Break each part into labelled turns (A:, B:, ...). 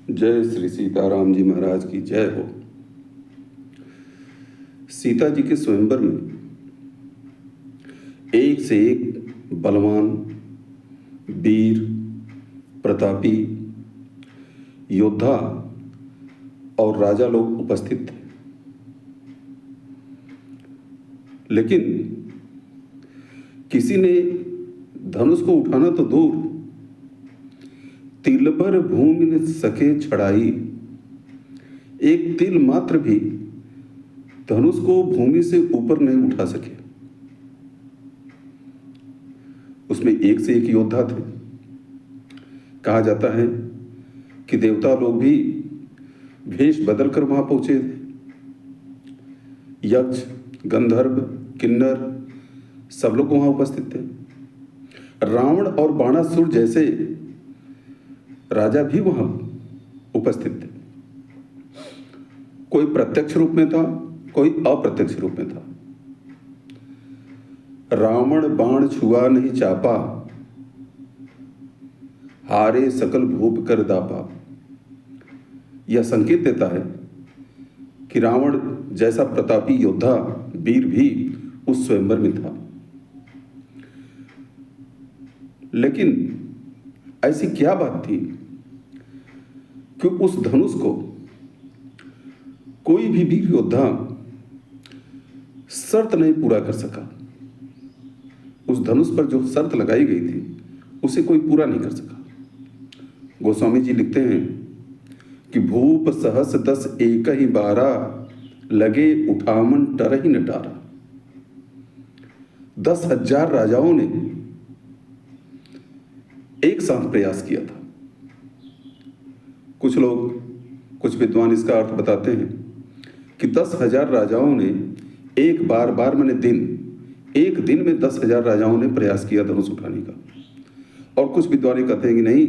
A: जय श्री सीताराम जी महाराज की जय हो। सीता जी के स्वयंवर में एक से एक बलवान, वीर, प्रतापी योद्धा और राजा लोग उपस्थित थे। लेकिन किसी ने धनुष को उठाना तो दूर, तिल भर भूमि न सके छड़ाई, एक तिल मात्र भी धनुष को भूमि से ऊपर नहीं उठा सके। उसमें एक से एक योद्धा थे। कहा जाता है कि देवता लोग भी भेष बदल कर वहां पहुंचे थे। यक्ष, गंधर्व, किन्नर सब लोग वहां उपस्थित थे। रावण और बाणासुर जैसे राजा भी वहां उपस्थित थे। कोई प्रत्यक्ष रूप में था, कोई अप्रत्यक्ष रूप में था। रावण बाण छुआ नहीं चापा, हारे सकल भूप कर दापा। यह संकेत देता है कि रावण जैसा प्रतापी योद्धा, वीर भी उस स्वयंवर में था। लेकिन ऐसी क्या बात थी कि उस धनुष को कोई भी वीर योद्धा शर्त नहीं पूरा कर सका। उस धनुष पर जो शर्त लगाई गई थी उसे कोई पूरा नहीं कर सका। गोस्वामी जी लिखते हैं कि भूप सहस दस एक ही बारा, लगे उठामन टर ही न डारा। 10,000 राजाओं ने एक साथ प्रयास किया था। कुछ विद्वान इसका अर्थ बताते हैं कि 10,000 राजाओं ने एक बार मैंने एक दिन में 10,000 राजाओं ने प्रयास किया धनुष उठाने का। और कुछ विद्वान कहते हैं कि नहीं,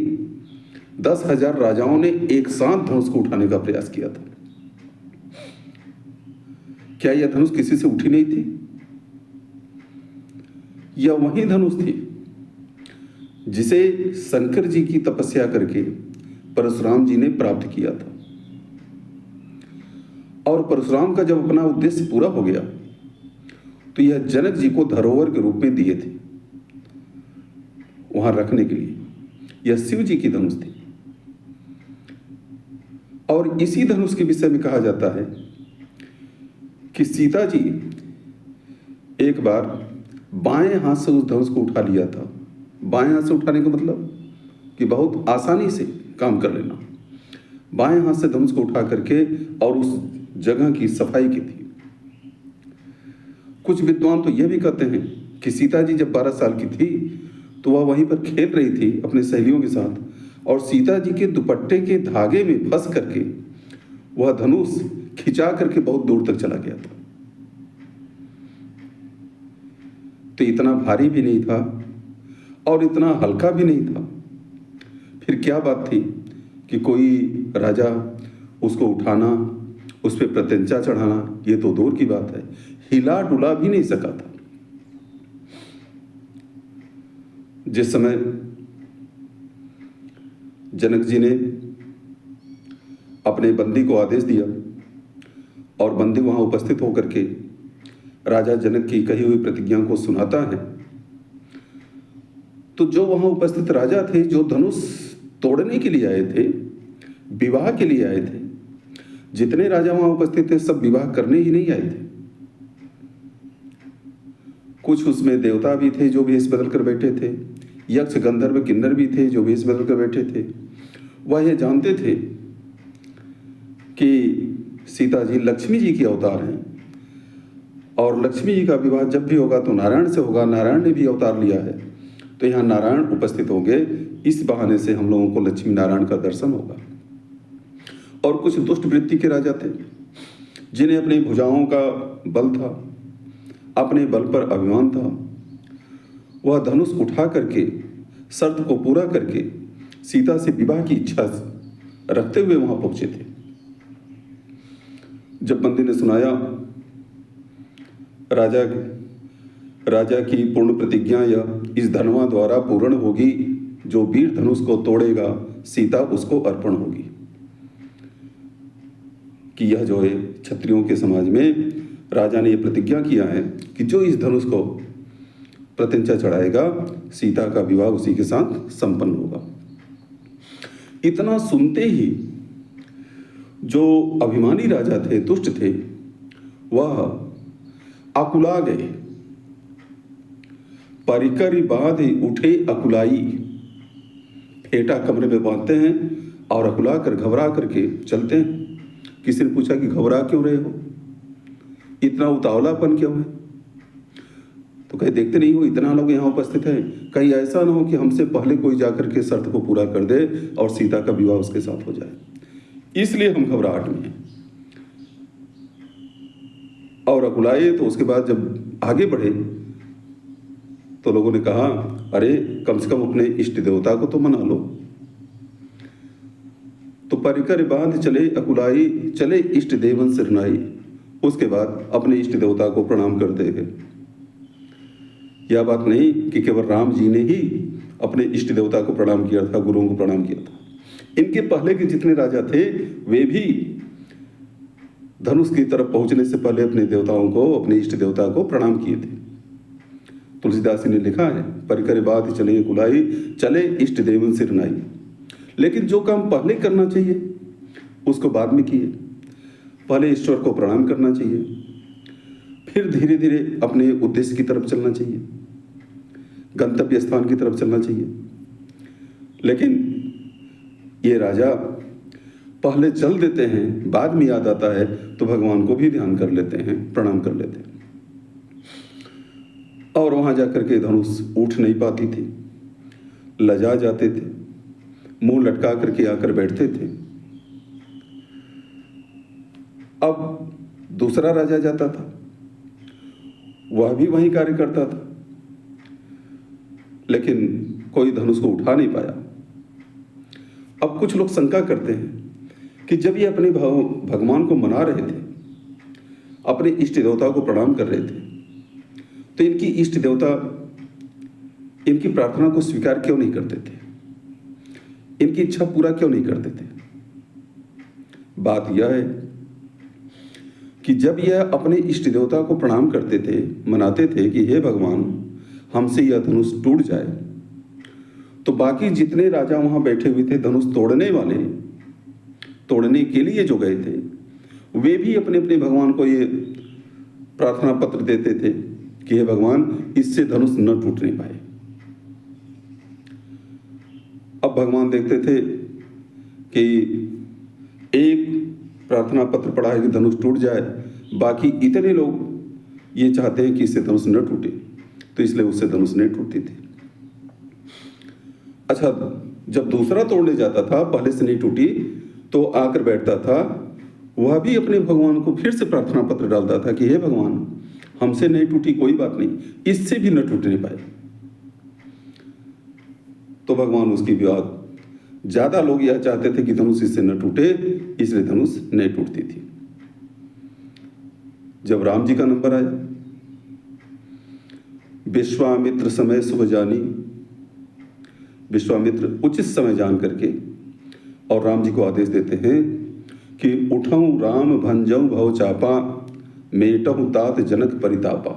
A: 10,000 राजाओं ने एक साथ धनुष को उठाने का प्रयास किया था। क्या यह धनुष किसी से उठी नहीं थी? यह वही धनुष थी जिसे शंकर जी की तपस्या करके परशुराम जी ने प्राप्त किया था। और परशुराम का जब अपना उद्देश्य पूरा हो गया तो यह जनक जी को धरोहर के रूप में दिए थे वहां रखने के लिए। यह शिव जी की धनुष थी। और इसी धनुष के विषय में कहा जाता है कि सीता जी एक बार बाएं हाथ से उस धनुष को उठा लिया था। बाएं हाथ से उठाने का मतलब कि बहुत आसानी से काम कर लेना। बाएं हाथ से धनुष को उठा करके और उस जगह की सफाई की थी। कुछ विद्वान तो यह भी कहते हैं कि सीता जी जब 12 साल की थी तो वह वहीं पर खेल रही थी अपने सहेलियों के साथ, और सीता जी के दुपट्टे के धागे में फंस करके वह धनुष खिंचा करके बहुत दूर तक चला गया था। तो इतना भारी भी नहीं था और इतना हल्का भी नहीं था। फिर क्या बात थी कि कोई राजा उसको उठाना, उस पर प्रत्यंचा चढ़ाना, ये तो दूर की बात है, हिला डुला भी नहीं सका था। जिस समय जनक जी ने अपने बंदी को आदेश दिया और बंदी वहां उपस्थित होकर के राजा जनक की कही हुई प्रतिज्ञा को सुनाता है, तो जो वहां उपस्थित राजा थे, जो धनुष तोड़ने के लिए आए थे, विवाह के लिए आए थे, जितने राजा वहां उपस्थित थे सब विवाह करने ही नहीं आए थे। कुछ उसमें देवता भी थे जो भेष बदल कर बैठे थे, यक्ष, गंधर्व, किन्नर भी थे जो भेष बदल कर बैठे थे। वह ये जानते थे कि सीता जी लक्ष्मी जी की अवतार हैं और लक्ष्मी जी का विवाह जब भी होगा तो नारायण से होगा। नारायण ने भी अवतार लिया है तो यहाँ नारायण उपस्थित होंगे, इस बहाने से हम लोगों को लक्ष्मी नारायण का दर्शन होगा। और कुछ दुष्ट वृत्ति के राजा थे जिन्हें अपनी भुजाओं का बल था, अपने बल पर अभिमान था। वह धनुष उठा करके शर्त को पूरा करके सीता से विवाह की इच्छा रखते हुए वहां पहुंचे थे। जब बंदी ने सुनाया राजा की पूर्ण प्रतिज्ञा या इस धनवा द्वारा पूर्ण होगी, जो वीर धनुष को तोड़ेगा सीता उसको अर्पण होगी। कि यह जो है क्षत्रियों के समाज में राजा ने ये प्रतिज्ञा किया है कि जो इस धनुष को प्रत्यंचा चढ़ाएगा सीता का विवाह उसी के साथ संपन्न होगा। इतना सुनते ही जो अभिमानी राजा थे, दुष्ट थे, वह अकुला गए। परिकर बाध उठे अकुलाई, फेटा कमरे में बांधते हैं और अकुला कर घबरा करके चलते हैं। किसी ने पूछा कि घबरा क्यों रहे हो, इतना उतावलापन क्यों है? तो कहे देखते नहीं हो इतना लोग यहाँ उपस्थित हैं, कहीं ऐसा ना हो कि हमसे पहले कोई जाकर के शर्त को पूरा कर दे और सीता का विवाह उसके साथ हो जाए, इसलिए हम घबराहट में हैं। और अकुलाए तो उसके बाद जब आगे बढ़े तो लोगों ने कहा अरे कम से कम अपने इष्ट देवता को तो मना लो। तो परिकर बांध चले अकुलाई, चले इष्ट देवन सिरनाई। उसके बाद अपने इष्ट देवता को प्रणाम करते हैं। यह बात नहीं कि केवल राम जी ने ही अपने इष्ट देवता को प्रणाम किया था, गुरुओं को प्रणाम किया था। इनके पहले के जितने राजा थे वे भी धनुष की तरफ पहुंचने से पहले अपने देवताओं को, अपने इष्ट देवता को प्रणाम किए थे। तुलसीदास ने लिखा है परिकर बात चले कुलाई, चले इष्ट देवन सिरनाई। लेकिन जो काम पहले करना चाहिए उसको बाद में किए। पहले ईश्वर को प्रणाम करना चाहिए, फिर धीरे धीरे अपने उद्देश्य की तरफ चलना चाहिए, गंतव्य स्थान की तरफ चलना चाहिए। लेकिन ये राजा पहले चल देते हैं, बाद में याद आता है तो भगवान को भी ध्यान कर लेते हैं, प्रणाम कर लेते हैं। और वहां जाकर के धनुष उठ नहीं पाती थी, लजा जाते थे, मुंह लटका करके आकर बैठते थे। अब दूसरा राजा जाता था, वह भी वही कार्य करता था, लेकिन कोई धनुष को उठा नहीं पाया। अब कुछ लोग शंका करते हैं कि जब ये अपने भगवान को मना रहे थे, अपने इष्ट देवता को प्रणाम कर रहे थे, तो इनकी इष्ट देवता इनकी प्रार्थना को स्वीकार क्यों नहीं करते थे, इनकी इच्छा पूरा क्यों नहीं करते थे? बात यह है कि जब यह अपने इष्ट देवता को प्रणाम करते थे, मनाते थे कि हे भगवान हमसे यह धनुष टूट जाए, तो बाकी जितने राजा वहां बैठे हुए थे धनुष तोड़ने वाले, तोड़ने के लिए जो गए थे, वे भी अपने अपने भगवान को ये प्रार्थना पत्र देते थे कि हे भगवान इससे धनुष न टूटने पाए। अब भगवान देखते थे कि एक प्रार्थना पत्र पढ़ा है कि धनुष टूट जाए, बाकी इतने लोग ये चाहते हैं कि इससे धनुष न टूटे, तो इसलिए उससे धनुष नहीं टूटती थी। अच्छा, जब दूसरा तोड़ने जाता था, पहले से नहीं टूटी, तो आकर बैठता था, वह भी अपने भगवान को फिर से प्रार्थना पत्र डालता था कि हे भगवान हमसे नहीं टूटी कोई बात नहीं, इससे भी न टूटने पाए। तो भगवान उसकी बात, ज्यादा लोग यह चाहते थे कि धनुष इससे न टूटे, इसलिए धनुष नहीं टूटती थी। जब राम जी का नंबर आया, विश्वामित्र समय शुभ जानी, विश्वामित्र उचित समय जान करके और राम जी को आदेश देते हैं कि उठऊं राम भंजऊं भव चापा, मेटहूं तात जनक परितापा।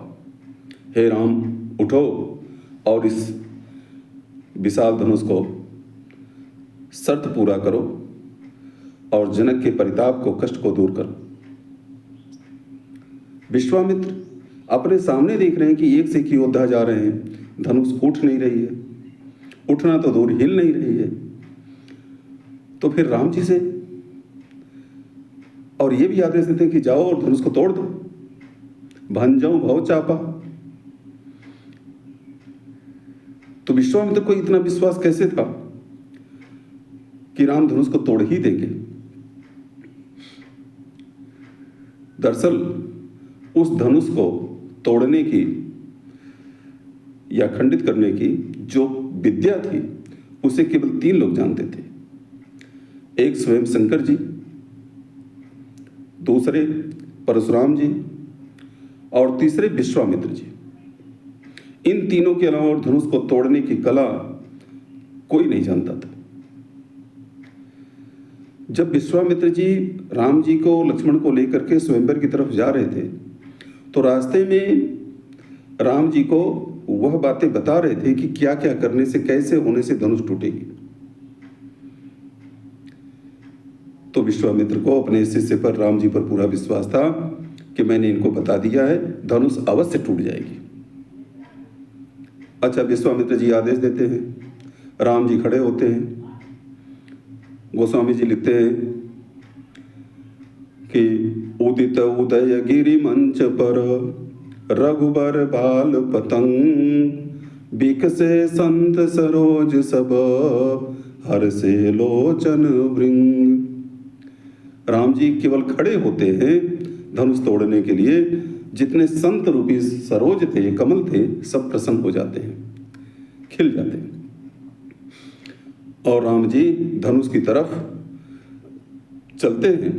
A: हे राम उठो और इस विशाल धनुष को शर्त पूरा करो और जनक के परिताप को, कष्ट को दूर करो। विश्वामित्र अपने सामने देख रहे हैं कि एक से एक योद्धा जा रहे हैं, धनुष उठ नहीं रही है, उठना तो दूर हिल नहीं रही है। तो फिर राम जी से और ये भी आदेश देते हैं कि जाओ और धनुष को तोड़ दो, भंजऊं भव चापा। तो विश्वामित्र को इतना विश्वास कैसे था कि राम धनुष को तोड़ ही देंगे? दरअसल उस धनुष को तोड़ने की या खंडित करने की जो विद्या थी उसे केवल 3 लोग जानते थे। एक स्वयं शंकर जी, दूसरे परशुराम जी और तीसरे विश्वामित्र जी। इन तीनों के अलावा धनुष को तोड़ने की कला कोई नहीं जानता था। जब विश्वामित्र जी राम जी को लक्ष्मण को लेकर के स्वयंवर की तरफ जा रहे थे तो रास्ते में राम जी को वह बातें बता रहे थे कि क्या क्या करने से, कैसे होने से धनुष टूटेगी। तो विश्वामित्र को अपने शिष्य पर, राम जी पर पूरा विश्वास था कि मैंने इनको बता दिया है, धनुष अवश्य टूट जाएगी। अच्छा, विश्वामित्र जी आदेश देते हैं, राम जी खड़े होते हैं। गोस्वामी जी लिखते हैं कि उदित उदय गिरि मंच पर रघुबर बाल पतंग बिकसे संत सरोज सब हर से लोचन भृंग। राम जी केवल खड़े होते हैं धनुष तोड़ने के लिए, जितने संत रूपी सरोज थे, कमल थे, सब प्रसन्न हो जाते हैं, खिल जाते हैं। और राम जी धनुष की तरफ चलते हैं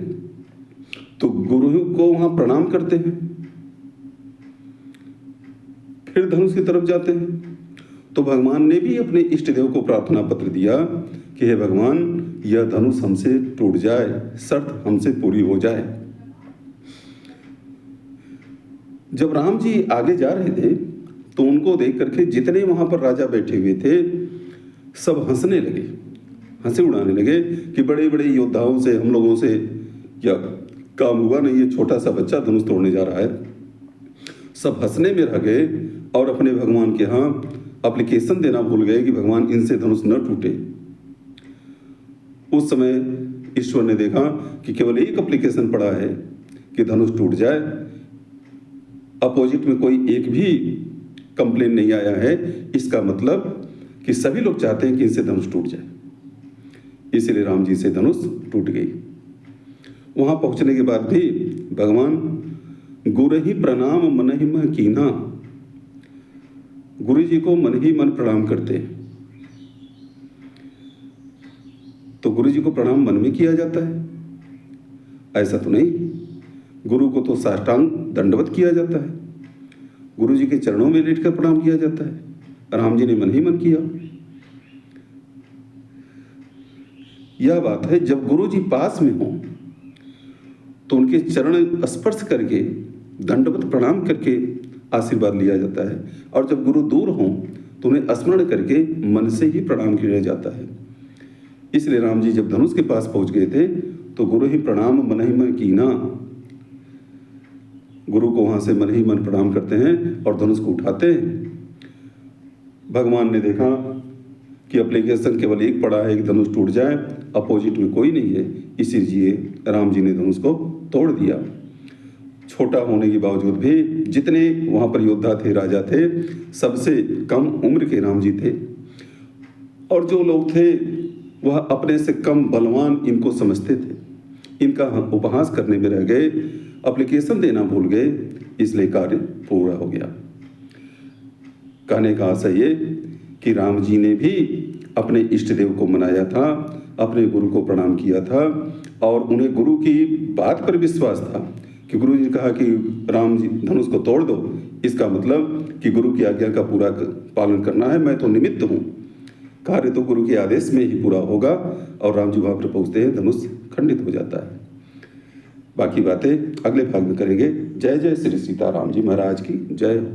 A: तो गुरु को वहां प्रणाम करते हैं, फिर धनुष की तरफ जाते हैं। तो भगवान ने भी अपने इष्ट देव को प्रार्थना पत्र दिया कि हे भगवान, यह धनुष हमसे टूट जाए, शर्त हमसे पूरी हो जाए। जब राम जी आगे जा रहे थे तो उनको देख करके जितने वहां पर राजा बैठे हुए थे सब हंसने लगे, हंसी उड़ाने लगे कि बड़े बड़े योद्धाओं से, हम लोगों से क्या काम हुआ नहीं, ये छोटा सा बच्चा धनुष तोड़ने जा रहा है। सब हंसने में रह गए और अपने भगवान के यहाँ एप्लीकेशन देना भूल गए कि भगवान इनसे धनुष न टूटे। उस समय ईश्वर ने देखा कि केवल एक एप्लीकेशन पड़ा है कि धनुष टूट जाए, अपोजिट में कोई एक भी कंप्लेन नहीं आया है। इसका मतलब कि सभी लोग चाहते हैं कि इनसे धनुष टूट जाए, इसलिए राम जी से धनुष टूट गई। वहां पहुंचने के बाद भी भगवान गुरु ही प्रणाम मन ही मन कीना, गुरु जी को मन ही मन प्रणाम करते। तो गुरु जी को प्रणाम मन में किया जाता है, ऐसा तो नहीं। गुरु को तो साष्टांग दंडवत किया जाता है, गुरु जी के चरणों में लेटकर प्रणाम किया जाता है। राम जी ने मन ही मन किया। यह बात है, जब गुरु जी पास में हो तो उनके चरण स्पर्श करके, दंडवत प्रणाम करके आशीर्वाद लिया जाता है, और जब गुरु दूर हो तो उन्हें स्मरण करके मन से ही प्रणाम किया जाता है। इसलिए राम जी जब धनुष के पास पहुंच गए थे तो गुरु ही प्रणाम मन ही मन कीना, गुरु को वहां से मन ही मन प्रणाम करते हैं और धनुष को उठाते हैं। भगवान ने देखा कि एप्लीकेशन केवल एक पड़ा है कि धनुष टूट जाए, अपोजिट में कोई नहीं है, इसीलिए राम जी ने धनुष को तोड़ दिया। छोटा होने के बावजूद भी जितने वहां पर योद्धा थे, राजा थे, सबसे कम उम्र के राम जी थे, और जो लोग थे वह अपने से कम बलवान इनको समझते थे। इनका उपहास करने में रह गए, एप्लीकेशन देना भूल गए, इसलिए कार्य पूरा हो गया। कहने का आशय ये कि राम जी ने भी अपने इष्ट देव को मनाया था, अपने गुरु को प्रणाम किया था, और उन्हें गुरु की बात पर विश्वास था कि गुरु जी ने कहा कि राम जी धनुष को तोड़ दो, इसका मतलब कि गुरु की आज्ञा का पूरा पालन करना है, मैं तो निमित्त हूँ, कार्य तो गुरु के आदेश में ही पूरा होगा। और राम जी वहाँ पर पहुँचते हैं, धनुष खंडित हो जाता है। बाकी बातें अगले भाग में करेंगे। जय जय श्री सीताराम जी महाराज की जय हो।